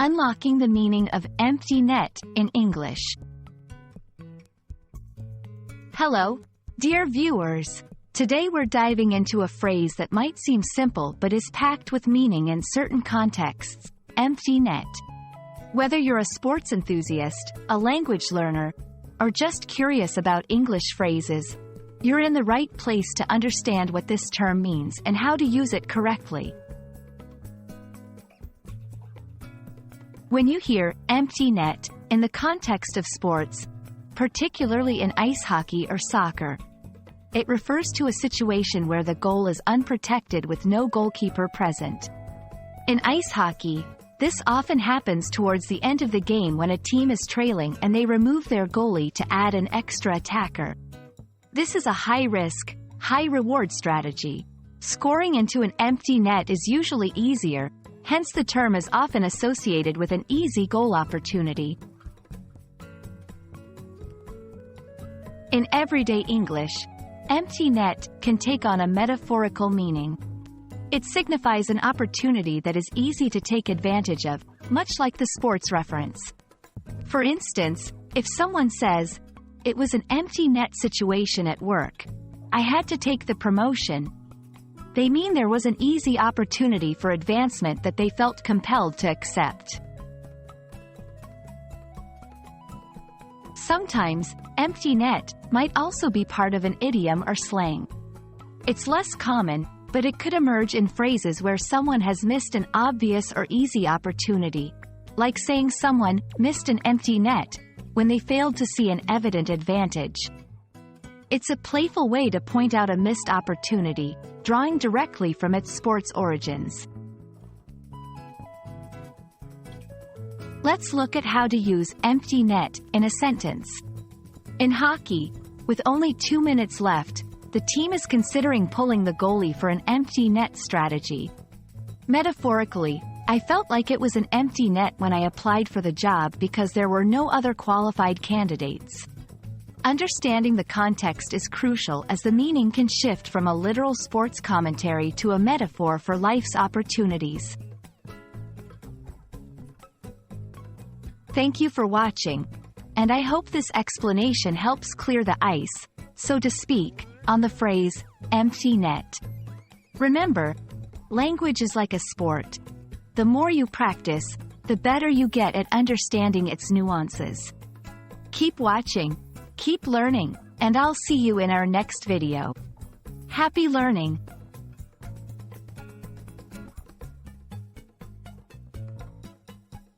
Unlocking the meaning of empty net in English. Hello, dear viewers. Today we're diving into a phrase that might seem simple but is packed with meaning in certain contexts: empty net. Whether you're a sports enthusiast, a language learner, or just curious about English phrases, you're in the right place to understand what this term means and how to use it correctly. When you hear empty net in the context of sports, particularly in ice hockey or soccer, it refers to a situation where the goal is unprotected with no goalkeeper present. In ice hockey, this often happens towards the end of the game when a team is trailing and they remove their goalie to add an extra attacker. This is a high-risk, high-reward strategy. Scoring into an empty net is usually easier, hence the term is often associated with an easy goal opportunity. In everyday English, empty net can take on a metaphorical meaning. It signifies an opportunity that is easy to take advantage of, much like the sports reference. For instance, if someone says, "It was an empty net situation at work. I had to take the promotion," they mean there was an easy opportunity for advancement that they felt compelled to accept. Sometimes, empty net might also be part of an idiom or slang. It's less common, but it could emerge in phrases where someone has missed an obvious or easy opportunity, like saying someone missed an empty net when they failed to see an evident advantage. It's a playful way to point out a missed opportunity, drawing directly from its sports origins. Let's look at how to use empty net in a sentence. In hockey, with only 2 minutes left, the team is considering pulling the goalie for an empty net strategy. Metaphorically, I felt like it was an empty net when I applied for the job because there were no other qualified candidates. Understanding the context is crucial, as the meaning can shift from a literal sports commentary to a metaphor for life's opportunities. Thank you for watching, and I hope this explanation helps clear the ice, so to speak, on the phrase, empty net. Remember, language is like a sport. The more you practice, the better you get at understanding its nuances. Keep watching, keep learning, and I'll see you in our next video. Happy learning!